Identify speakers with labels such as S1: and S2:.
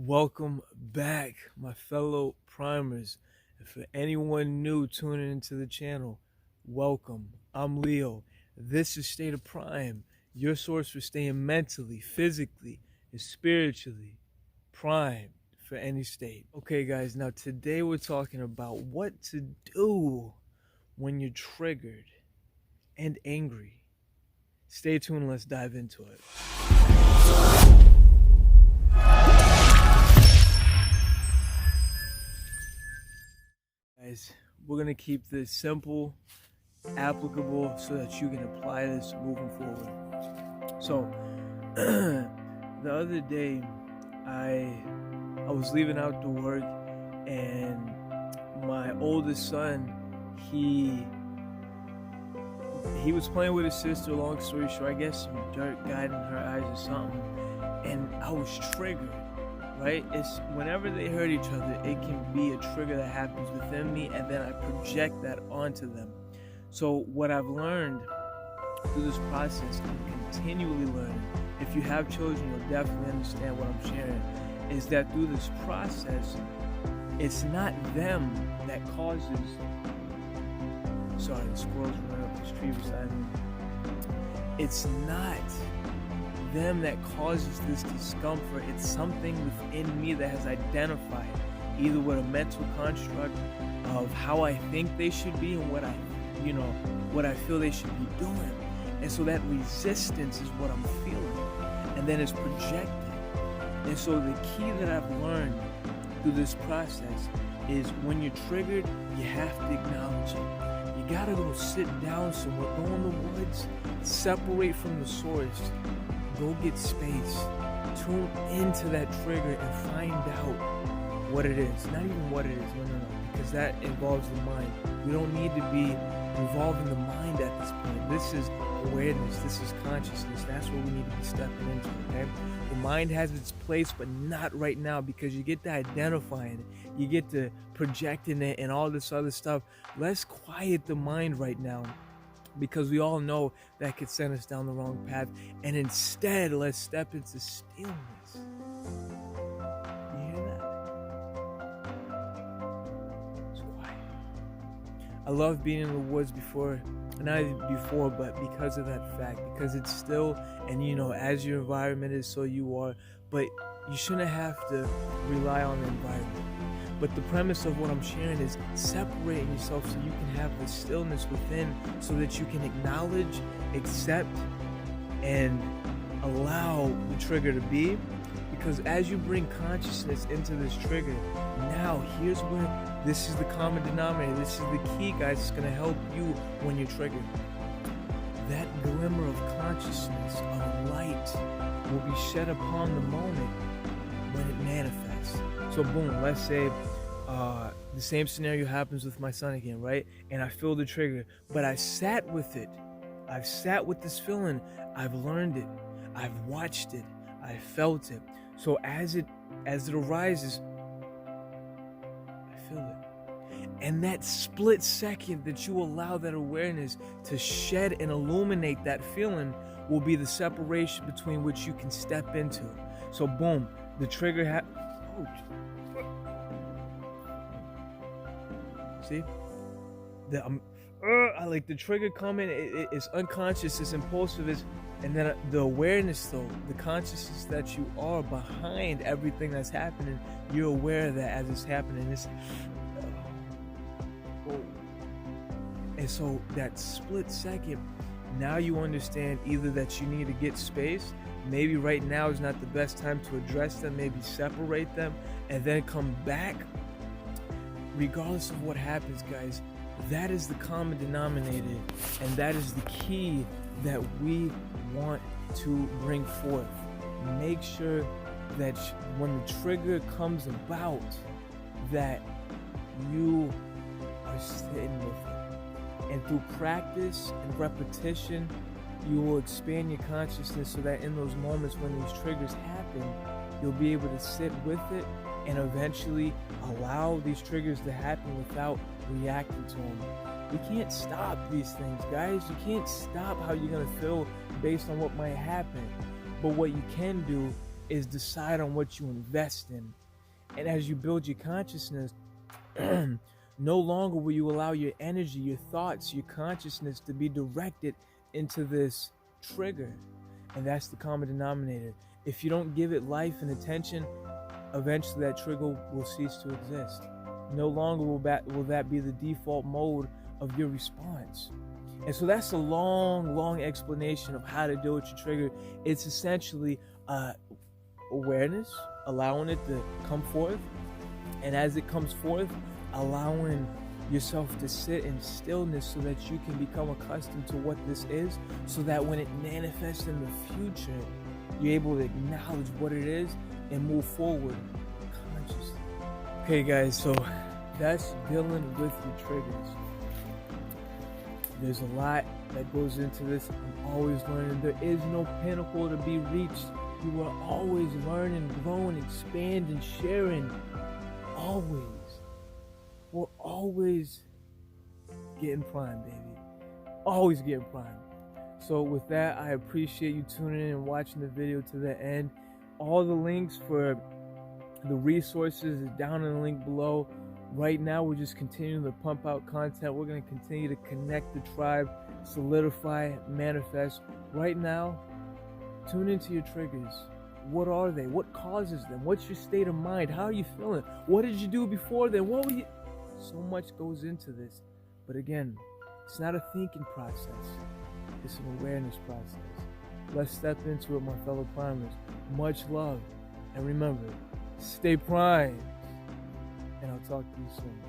S1: Welcome back, my fellow primers. And for anyone new tuning into the channel, welcome. I'm Leo. This is State of Prime, your source for staying mentally, physically, and spiritually primed for any state. Okay, guys, now today we're talking about what to do when you're triggered and angry. Stay tuned, let's dive into it. Guys, we're going to keep this simple, applicable, so that you can apply this moving forward. So, the other day, I was leaving out to work, and my oldest son, he was playing with his sister. Long story short, I guess some dirt got in her eyes or something, and I was triggered. Right? It's whenever they hurt each other, it can be a trigger that happens within me, and then I project that onto them. So what I've learned through this process, and continually learning, if you have children, you'll definitely understand what I'm sharing, is that through this process, it's not them that causes... Sorry, the squirrels running up this tree beside me. It's not them that causes this discomfort. It's something within me that has identified either with a mental construct of how I think they should be and what I feel they should be doing. And so that resistance is what I'm feeling, and then it's projected. And so the key that I've learned through this process is when you're triggered, you have to acknowledge it. You gotta go sit down somewhere, go in the woods, separate from the source. Go get space, tune into that trigger and find out what it is. Not even what it is, no, because that involves the mind. We don't need to be involving the mind at this point. This is awareness, this is consciousness. That's what we need to be stepping into, okay? The mind has its place, but not right now, because you get to identifying it, you get to projecting it and all this other stuff. Let's quiet the mind right now, because we all know that could send us down the wrong path. And instead, let's step into stillness. You hear that? It's quiet. I love being in the woods but because of that fact, because it's still, and as your environment is, so you are, but you shouldn't have to rely on the environment. But the premise of what I'm sharing is separating yourself so you can have the stillness within, so that you can acknowledge, accept, and allow the trigger to be. Because as you bring consciousness into this trigger, now here's where this is the common denominator. This is the key, guys. It's going to help you when you're triggered. That glimmer of consciousness, of light, will be shed upon the moment when it manifests. So boom, let's say the same scenario happens with my son again, right? And I feel the trigger, but I sat with it. I've sat with this feeling. I've learned it. I've watched it. I felt it. So as it arises, I feel it. And that split second that you allow that awareness to shed and illuminate that feeling will be the separation between which you can step into. So boom, the trigger See, I like the trigger coming. It's unconscious, it's impulsive, and then the awareness, though, the consciousness that you are behind everything that's happening, you're aware of that as it's happening. And so that split second, now you understand either that you need to get space. Maybe right now is not the best time to address them. Maybe separate them and then come back. Regardless of what happens, guys, that is the common denominator, and that is the key that we want to bring forth. Make sure that when the trigger comes about, that you are sitting with it. And through practice and repetition, you will expand your consciousness so that in those moments when these triggers happen, you'll be able to sit with it and eventually allow these triggers to happen without reacting to them. You can't stop these things, guys. You can't stop how you're going to feel based on what might happen. But what you can do is decide on what you invest in. And as you build your consciousness, no longer will you allow your energy, your thoughts, your consciousness to be directed into this trigger. And that's the common denominator. If you don't give it life and attention, eventually that trigger will cease to exist. No longer will that be the default mode of your response. And so that's a long explanation of how to deal with your trigger. It's essentially awareness, allowing it to come forth. And as it comes forth, allowing yourself to sit in stillness so that you can become accustomed to what this is, so that when it manifests in the future, you're able to acknowledge what it is and move forward consciously. Okay guys, so that's dealing with your triggers. There's a lot that goes into this. I'm always learning. There is no pinnacle to be reached. You are always learning, growing, expanding, sharing. Always. We're always getting primed, baby. Always getting primed. So with that, I appreciate you tuning in and watching the video to the end. All the links for the resources is down in the link below. Right now, we're just continuing to pump out content. We're going to continue to connect the tribe, solidify, manifest. Right now, tune into your triggers. What are they? What causes them? What's your state of mind? How are you feeling? What did you do before then? What were you... So much goes into this. But again, it's not a thinking process. It's an awareness process. Let's step into it, my fellow primers. Much love. And remember, stay primed. And I'll talk to you soon.